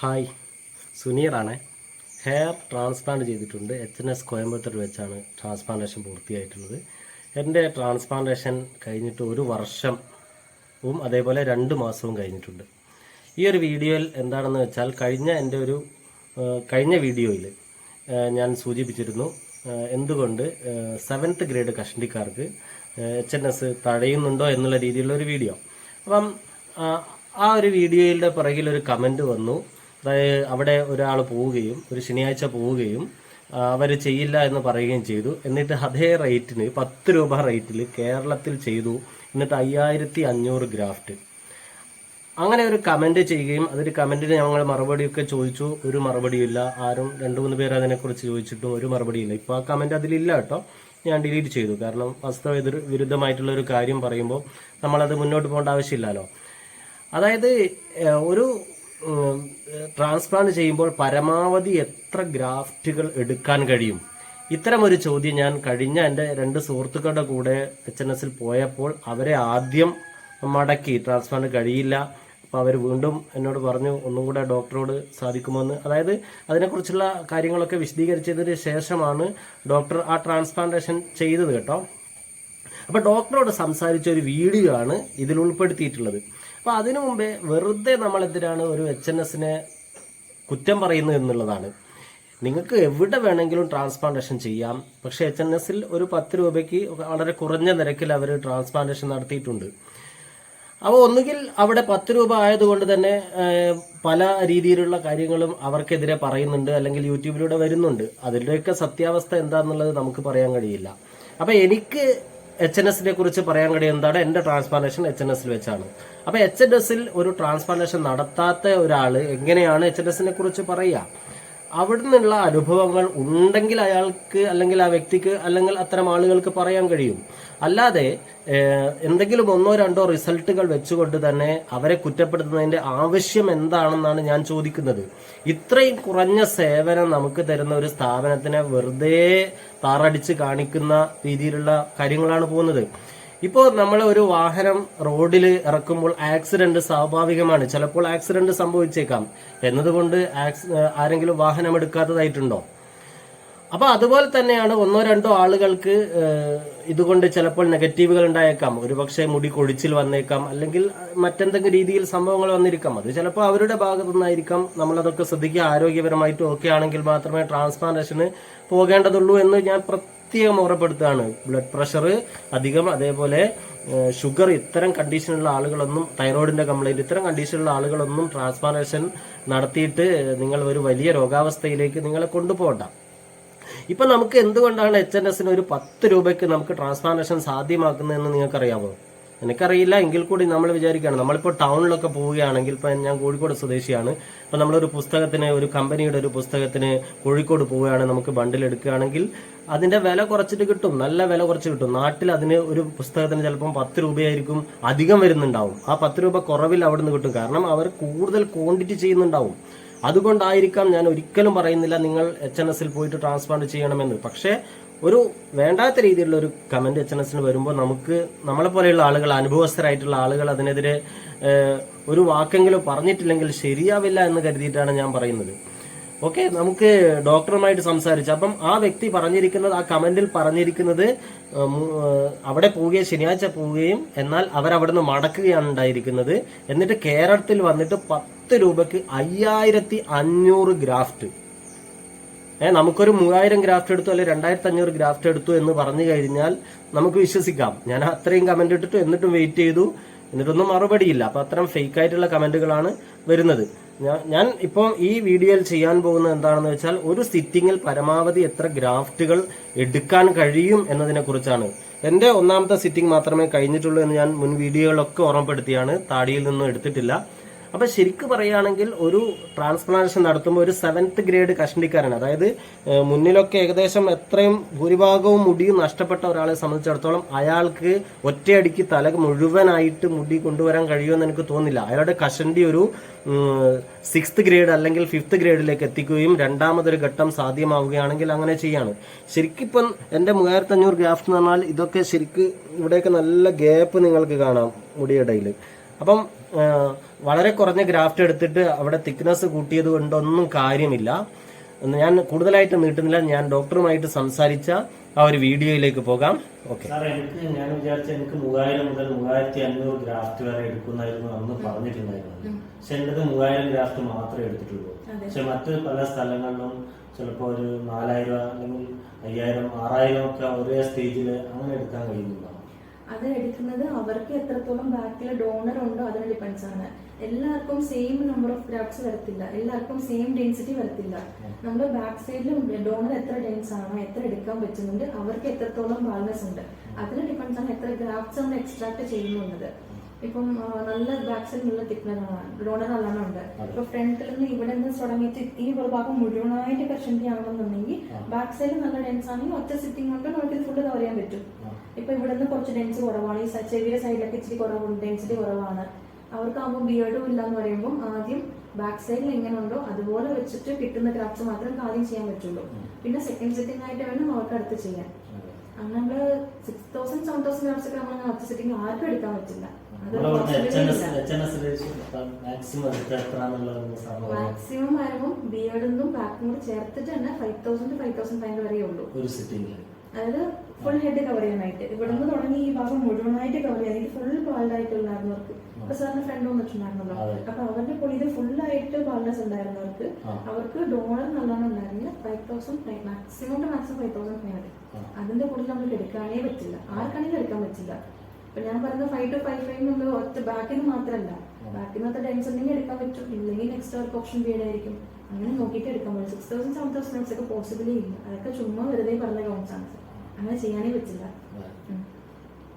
Hi, സുനീറാണ്. Hair transplant ചെയ്തിട്ടുണ്ട്. HNS Coimbatore വെച്ചാണ് transplantation പൂർത്തിയായിട്ടുള്ളത്. എൻ്റെ ട്രാൻസ്പ്ലാന്റേഷൻ കഴിഞ്ഞിട്ട് 1 വർഷവും അതേപോലെ 2 മാസവും കഴിഞ്ഞിട്ടുണ്ട്. ഈ ഒരു വീഡിയോയിൽ എന്താണെന്ന് വെച്ചാൽ കഴിഞ്ഞ വീഡിയോയിൽ ഞാൻ സൂചിപ്പിച്ചിരുന്നു എന്തുകൊണ്ട് 7th ഗ്രേഡ് കഷണ്ടിക്കാർക്ക് HNS തടയുന്നുണ്ടോ എന്നുള്ള രീതിയിലുള്ള ഒരു വീഡിയോ. അപ്പം ആ ഒരു വീഡിയോയുടെ പിറകിൽ ഒരു കമൻറ്റ് വന്നു. അതായത് അവിടെ ഒരാൾ പോവുകയും ഒരു ശനിയാഴ്ച പോവുകയും അവർ ചെയ്യില്ല എന്ന് പറയുകയും ചെയ്തു. എന്നിട്ട് അതേ റേറ്റിന് 10 രൂപ റേറ്റിൽ കേരളത്തിൽ ചെയ്തു. എന്നിട്ട് 5500 ഗ്രാഫ്റ്റ്. അങ്ങനെ ഒരു കമൻറ്റ് ചെയ്യുകയും അതൊരു കമൻറ്റിന് ഞങ്ങൾ മറുപടിയൊക്കെ ചോദിച്ചു. ഒരു മറുപടിയില്ല. ആരും 2-3 പേർ അതിനെക്കുറിച്ച് ചോദിച്ചിട്ടും ഒരു മറുപടിയില്ല. ഇപ്പോൾ ആ കമൻറ്റ് അതിലില്ല കേട്ടോ. ഞാൻ ഡിലീറ്റ് ചെയ്തു. കാരണം വാസ്തവ വിരുദ്ധമായിട്ടുള്ള ഒരു കാര്യം പറയുമ്പോൾ നമ്മളത് മുന്നോട്ട് പോകേണ്ട ആവശ്യമില്ലല്ലോ. അതായത് ഒരു ട്രാൻസ്പ്ലാന്റ് ചെയ്യുമ്പോൾ പരമാവധി എത്ര ഗ്രാഫ്റ്റുകൾ എടുക്കാൻ കഴിയും? ഇത്തരം ഒരു ചോദ്യം ഞാൻ കഴിഞ്ഞ എൻ്റെ 2 സുഹൃത്തുക്കളുടെ കൂടെ HNS പോയപ്പോൾ അവരെ ആദ്യം മടക്കി. ട്രാൻസ്പ്ലാന്റ് കഴിയില്ല. അപ്പോൾ അവർ വീണ്ടും എന്നോട് പറഞ്ഞു ഒന്നും കൂടെ ഡോക്ടറോട് സാധിക്കുമോയെന്ന്. അതായത് അതിനെക്കുറിച്ചുള്ള കാര്യങ്ങളൊക്കെ വിശദീകരിച്ചതിന് ശേഷമാണ് ഡോക്ടർ ആ ട്രാൻസ്പ്ലാന്റേഷൻ ചെയ്തത് കേട്ടോ. അപ്പോൾ ഡോക്ടറോട് സംസാരിച്ച ഒരു വീഡിയോ ആണ് ഇതിൽ ഉൾപ്പെടുത്തിയിട്ടുള്ളത്. അപ്പോൾ അതിനു മുമ്പേ വെറുതെ നമ്മളെന്തിനാണ് ഒരു HNS-നെ കുറ്റം പറയുന്നത് എന്നുള്ളതാണ്. നിങ്ങൾക്ക് എവിടെ വേണമെങ്കിലും ട്രാൻസ്പ്ലാന്റേഷൻ ചെയ്യാം. പക്ഷേ HNS-ൽ ഒരു 10 രൂപയ്ക്ക് വളരെ കുറഞ്ഞ നിരക്കിൽ അവർ ട്രാൻസ്പ്ലാന്റേഷൻ നടത്തിയിട്ടുണ്ട്. അപ്പോൾ ഒന്നുകിൽ അവിടെ 10 രൂപ ആയതുകൊണ്ട് തന്നെ പല രീതിയിലുള്ള കാര്യങ്ങളും അവർക്കെതിരെ പറയുന്നുണ്ട്, അല്ലെങ്കിൽ യൂട്യൂബിലൂടെ വരുന്നുണ്ട്. അതിൻ്റെയൊക്കെ സത്യാവസ്ഥ എന്താണെന്നുള്ളത് നമുക്ക് പറയാൻ കഴിയില്ല. അപ്പോൾ എനിക്ക് HNS-നെ കുറിച്ച് പറയാൻ കഴിയും എന്താണ്, എൻ്റെ ട്രാൻസ്പ്ലാന്റേഷൻ HNS-ൽ വെച്ചാണ്. അപ്പോൾ HNS-ൽ ഒരു ട്രാൻസ്പ്ലാന്റേഷൻ നടത്താത്ത ഒരാൾ എങ്ങനെയാണ് HNS-നെ കുറിച്ച് പറയുക? അവിടെ നിന്നുള്ള അനുഭവങ്ങൾ ഉണ്ടെങ്കിൽ അയാൾക്ക്, അല്ലെങ്കിൽ ആ വ്യക്തിക്ക്, അല്ലെങ്കിൽ അത്തരം ആളുകൾക്ക് പറയാൻ കഴിയും. അല്ലാതെ എന്തെങ്കിലും 1-2 റിസൾട്ടുകൾ വെച്ചുകൊണ്ട് തന്നെ അവരെ കുറ്റപ്പെടുത്തുന്നതിന്റെ ആവശ്യം എന്താണെന്നാണ് ഞാൻ ചോദിക്കുന്നത്. ഇത്രയും കുറഞ്ഞ സേവനം നമുക്ക് തരുന്ന ഒരു സ്ഥാപനത്തിനെ വെറുതെ താറടിച്ച് കാണിക്കുന്ന രീതിയിലുള്ള കാര്യങ്ങളാണ് പോകുന്നത്. ഇപ്പോൾ നമ്മൾ ഒരു വാഹനം റോഡിൽ ഇറക്കുമ്പോൾ ആക്സിഡന്റ് സ്വാഭാവികമാണ്. ചിലപ്പോൾ ആക്സിഡന്റ് സംഭവിച്ചേക്കാം. എന്നതുകൊണ്ട് ആരെങ്കിലും വാഹനം എടുക്കാത്തതായിട്ടുണ്ടോ? അപ്പൊ അതുപോലെ തന്നെയാണ് 1-2 ആളുകൾക്ക് ഇതുകൊണ്ട് ചിലപ്പോൾ നെഗറ്റീവുകൾ ഉണ്ടായേക്കാം. ഒരുപക്ഷെ മുടി കൊഴിച്ചിൽ വന്നേക്കാം, അല്ലെങ്കിൽ മറ്റെന്തെങ്കിലും രീതിയിൽ സംഭവങ്ങൾ വന്നിരിക്കാം. അത് ചിലപ്പോൾ അവരുടെ ഭാഗത്തു നിന്നായിരിക്കാം. നമ്മളതൊക്കെ ശ്രദ്ധിക്കുക. ആരോഗ്യപരമായിട്ട് ഓക്കെ ആണെങ്കിൽ മാത്രമേ ട്രാൻസ്പ്ലാന്റേഷന് പോകേണ്ടതുള്ളൂ എന്ന് ഞാൻ പ്രത്യേകം ഓർമ്മപ്പെടുത്തുകയാണ്. ബ്ലഡ് പ്രഷർ അധികം, അതേപോലെ ഷുഗർ, ഇത്തരം കണ്ടീഷനുള്ള ആളുകളൊന്നും, തൈറോയിഡിന്റെ കംപ്ലൈന്റ്, ഇത്തരം കണ്ടീഷനുള്ള ആളുകളൊന്നും ട്രാൻസ്പ്ലാന്റേഷൻ നടത്തിയിട്ട് നിങ്ങൾ ഒരു വലിയ രോഗാവസ്ഥയിലേക്ക് നിങ്ങളെ കൊണ്ടുപോകണ്ട. ഇപ്പൊ നമുക്ക് എന്തുകൊണ്ടാണ് HNS-ന് ഒരു 10 രൂപയ്ക്ക് നമുക്ക് ട്രാൻസ്പ്ലാന്റേഷൻ സാധ്യമാക്കുന്നതെന്ന് നിങ്ങൾക്കറിയാമോ? എനിക്കറിയില്ല. എങ്കിൽ കൂടി നമ്മൾ വിചാരിക്കുകയാണ്, നമ്മളിപ്പോൾ ടൗണിലൊക്കെ പോവുകയാണെങ്കിൽ, ഇപ്പൊ ഞാൻ കോഴിക്കോട് സ്വദേശിയാണ്. ഇപ്പൊ നമ്മളൊരു പുസ്തകത്തിന്, ഒരു കമ്പനിയുടെ ഒരു പുസ്തകത്തിന് കോഴിക്കോട് പോവുകയാണ്, നമുക്ക് ബണ്ടിൽ എടുക്കുകയാണെങ്കിൽ അതിന്റെ വില കുറച്ചിട്ട് കിട്ടും. നല്ല വില കുറച്ച് കിട്ടും. നാട്ടിൽ അതിന് ഒരു പുസ്തകത്തിന് ചിലപ്പം 10 രൂപയായിരിക്കും അധികം വരുന്നുണ്ടാവും. ആ 10 രൂപ കുറവിൽ അവിടെ നിന്ന് കിട്ടും. കാരണം അവർ കൂടുതൽ ക്വാണ്ടിറ്റി ചെയ്യുന്നുണ്ടാവും. അതുകൊണ്ടായിരിക്കാം ഞാൻ ഒരിക്കലും പറയുന്നില്ല നിങ്ങൾ HNS-ൽ പോയിട്ട് ട്രാൻസ്പ്ലാന്റ് ചെയ്യണമെന്ന്. പക്ഷേ ഒരു വേണ്ടാത്ത രീതിയിലുള്ള ഒരു കമന്റ് HNS-ന് വരുമ്പോൾ നമ്മളെ പോലെയുള്ള ആളുകൾ, അനുഭവസ്ഥരായിട്ടുള്ള ആളുകൾ അതിനെതിരെ ഒരു വാക്കെങ്കിലും പറഞ്ഞിട്ടില്ലെങ്കിൽ ശരിയാവില്ല എന്ന് കരുതിയിട്ടാണ് ഞാൻ പറയുന്നത്. ഓക്കെ, നമുക്ക് ഡോക്ടറുമായിട്ട് സംസാരിച്ചു. അപ്പം ആ വ്യക്തി പറഞ്ഞിരിക്കുന്നത്, ആ കമന്റിൽ പറഞ്ഞിരിക്കുന്നത്, അവിടെ പോവുകയും ശനിയാഴ്ച പോവുകയും എന്നാൽ അവരവിടെ നിന്ന് മടക്കുകയാണ് ഉണ്ടായിരിക്കുന്നത്. എന്നിട്ട് കേരളത്തിൽ വന്നിട്ട് 10 രൂപയ്ക്ക് 5500 ഗ്രാഫ്റ്റ്. നമുക്കൊരു 3000 ഗ്രാഫ്റ്റ് എടുത്തു, അല്ലെങ്കിൽ 2500 ഗ്രാഫ്റ്റ് എടുത്തു എന്ന് പറഞ്ഞു കഴിഞ്ഞാൽ നമുക്ക് വിശ്വസിക്കാം. ഞാൻ അത്രയും കമന്റ് ഇട്ടിട്ട് എന്നിട്ടും വെയിറ്റ് ചെയ്തു, എന്നിട്ടൊന്നും മറുപടിയില്ല. അപ്പൊ അത്തരം ഫേക്ക് ആയിട്ടുള്ള കമന്റുകളാണ് വരുന്നത്. ഞാൻ ഇപ്പോൾ ഈ വീഡിയോയിൽ ചെയ്യാൻ പോകുന്നത് എന്താണെന്ന് വെച്ചാൽ, ഒരു സിറ്റിങ്ങിൽ പരമാവധി എത്ര ഗ്രാഫ്റ്റുകൾ എടുക്കാൻ കഴിയും എന്നതിനെ കുറിച്ചാണ്. എന്റെ 1ാമത്തെ സിറ്റിംഗ് മാത്രമേ കഴിഞ്ഞിട്ടുള്ളൂ എന്ന് ഞാൻ മുൻ വീഡിയോകളൊക്കെ ഓർമ്മപ്പെടുത്തിയാണ്. താടിയിൽ നിന്നും എടുത്തിട്ടില്ല. അപ്പൊ ശരിക്കും പറയുകയാണെങ്കിൽ ഒരു ട്രാൻസ്പ്ലാന്റേഷൻ നടത്തുമ്പോൾ ഒരു 7th ഗ്രേഡ് കഷണ്ടിക്കാരൻ, അതായത് മുന്നിലൊക്കെ ഏകദേശം എത്രയും ഭൂരിഭാഗവും മുടിയും നഷ്ടപ്പെട്ട ഒരാളെ സംബന്ധിച്ചിടത്തോളം അയാൾക്ക് ഒറ്റയടിക്ക് തല മുഴുവനായിട്ട് മുടി കൊണ്ടുവരാൻ കഴിയുമെന്ന് എനിക്ക് തോന്നുന്നില്ല. അയാളുടെ കഷണ്ടി ഒരു 6th ഗ്രേഡ് അല്ലെങ്കിൽ 5th ഗ്രേഡിലേക്ക് എത്തിക്കുകയും 2ാമതൊരു ഘട്ടം സാധ്യമാവുകയാണെങ്കിൽ അങ്ങനെ ചെയ്യാണ്. ശരിക്കും ഇപ്പം എൻ്റെ 3500 ഗ്രാഫ്റ്റ് എന്ന് പറഞ്ഞാൽ ഇതൊക്കെ ശരിക്ക് ഇവിടെയൊക്കെ നല്ല ഗ്യാപ്പ് നിങ്ങൾക്ക് കാണാം മുടിയിടയിൽ. അപ്പം വളരെ കുറഞ്ഞ ഗ്രാഫ്റ്റ് എടുത്തിട്ട് അവിടെ തിക്നെസ് കൂട്ടിയത് കൊണ്ടൊന്നും കാര്യമില്ല. ഞാൻ കൂടുതലായിട്ട് നീട്ടുന്നില്ല. ഞാൻ ഡോക്ടറുമായിട്ട് സംസാരിച്ച ആ ഒരു വീഡിയോയിലേക്ക് പോകാം. ഓക്കെ സാർ, ഞാൻ വിചാരിച്ച എനിക്ക് 3000 മുതൽ 3500 ഗ്രാഫ്റ്റ് വരെ എടുക്കുന്നായിരുന്നു അന്ന് പറഞ്ഞിട്ടുണ്ടായിരുന്നു. പക്ഷെ എന്റേത് 3000 ഗ്രാഫ്റ്റ് മാത്രമേ എടുത്തിട്ടുള്ളൂ. പക്ഷെ മറ്റ് പല സ്ഥലങ്ങളിലും ചിലപ്പോൾ ഒരു 4000 അല്ലെങ്കിൽ 5000, 6000 ഒക്കെ ഒരേ സ്റ്റേജിൽ അങ്ങനെ എടുക്കാൻ കഴിയുന്നുണ്ടോ? അത് എടുക്കുന്നത് അവർക്ക് എത്രത്തോളം ബാക്കിൽ ഡോണർ ഉണ്ടോ അതിന് ഡിപ്പെൻസ് ആണ്. എല്ലാവർക്കും സെയിം നമ്പർ ഓഫ് ഗ്രാഫ്റ്റ്സ് വരത്തില്ല, എല്ലാവർക്കും സെയിം ഡെൻസിറ്റി വരത്തില്ല. നമ്മുടെ ബാക്ക് സൈഡിൽ ഡോണർ എത്ര ഡെൻസ് ആണോ, എത്ര എടുക്കാൻ പറ്റുന്നുണ്ട്, അവർക്ക് എത്രത്തോളം ബാലൻസ് ഉണ്ട്, അതിന് ഡിപ്പെൻസ് ആണ് എത്ര ഗ്രാഫ്റ്റ്സ് നമ്മൾ എക്സ്ട്രാക്ട് ചെയ്യുന്നുള്ളത്. ഇപ്പം നല്ല ബാക്ക് സൈഡ് നല്ല തിക്നെസ്സാണ്, ഡോണർ നല്ലോണം ഉണ്ട്. ഇപ്പൊ ഫ്രണ്ടിൽ നിന്ന് ഇവിടെ നിന്ന് തുടങ്ങിയിട്ട് ഈ ഭാഗം മുഴുവനായിട്ട് പെർസെന്റ് ആണെന്നുണ്ടെങ്കിൽ ബാക്ക് സൈഡ് നല്ല ഡെൻസ് ആണെങ്കിൽ ഒറ്റ സിറ്റിംഗ് കൊണ്ട് നമുക്ക് ഇത് ഫുള്ള് കവർ ചെയ്യാൻ പറ്റും. ഇപ്പൊ ഇവിടെ നിന്ന് കുറച്ച് ഡെൻസ് കുറവാണ്, ഈ ചെവിയുടെ സൈഡിലൊക്കെ ഇച്ചിരി കുറവുണ്ട്, ഡെൻസിറ്റി കുറവാണ്. അവർക്കാകുമ്പോൾ ബിയർഡും ഇല്ല എന്ന് പറയുമ്പോൾ ആദ്യം ബാക്ക് സൈഡിൽ എങ്ങനെ ഉണ്ടോ അതുപോലെ വെച്ചിട്ട് കിട്ടുന്ന ക്രാഫ്റ്റ്സ് മാത്രമേ ആദ്യം ചെയ്യാൻ പറ്റുള്ളൂ. പിന്നെ സെക്കൻഡ് സെറ്റിംഗ് ആയിട്ട് വേണം അവർക്ക് അടുത്ത് ചെയ്യാൻ. അങ്ങനെ നമ്മള് 6000, 7000 ഗ്രാഫ്റ്റ്സ് ഒക്കെ നമ്മൾ അടുത്ത സെറ്റിംഗ് ആർക്കും എടുക്കാൻ പറ്റില്ല. മാക്സിമം വരുമ്പോൾ ബിയർഡും ബാക്കും കൂടി ചേർത്തിട്ട് തന്നെ 5000 to 5500 വരെ ഉള്ളൂ ഒരു സിറ്റിംഗ്. അതായത് ഫുൾ ഹെഡ് കവർ ചെയ്യാനായിട്ട് ഇവിടെ നിന്ന് തുടങ്ങി ഈ ഭാഗം മുഴുവനായിട്ട് കവർ ചെയ്യാൻ ഫുൾ ബാൾഡ് ആയിട്ടുള്ളവർക്ക്. ഇപ്പൊ സാറിന് ഫ്രണ്ട് വന്നിട്ടുണ്ടായിരുന്നല്ലോ, അപ്പൊ അവരുടെ ഇത് ഫുള്ളായിട്ട് ബാൾഡ്നെസ് ഉണ്ടായിരുന്നവർക്ക് അവർക്ക് ഡോണർ നല്ലോണം ഉണ്ടായിരുന്നു 5000, മാക്സിമം ടു മാക്സിമം 5500. അതിന്റെ കൂടുതൽ നമുക്ക് എടുക്കാനേ പറ്റില്ല, ആർക്കാണെങ്കിലും എടുക്കാൻ പറ്റില്ല. ഇപ്പൊ ഞാൻ പറയുന്നത് 5 to 55 നമ്മൾ ഒറ്റ ബാക്കിൽ നിന്ന് മാത്രമല്ല, ബാക്കിൽ നിന്ന് ടെൻസ് ഉണ്ടെങ്കിൽ എടുക്കാൻ പറ്റും, ഇല്ലെങ്കിൽ നെക്സ്റ്റ് അവർക്ക് ഓപ്ഷൻ ബി ആയിരിക്കും. അങ്ങനെ നോക്കിയിട്ട് എടുക്കാൻ പറ്റും. 6000, 7000 ഒക്കെ പോസിബിളേ ഇല്ല. അതൊക്കെ ചുമ്മാ വെറുതെ പറഞ്ഞ കൗണ്ട്സ് ആണ്, അങ്ങനെ ചെയ്യാനേ പറ്റില്ല.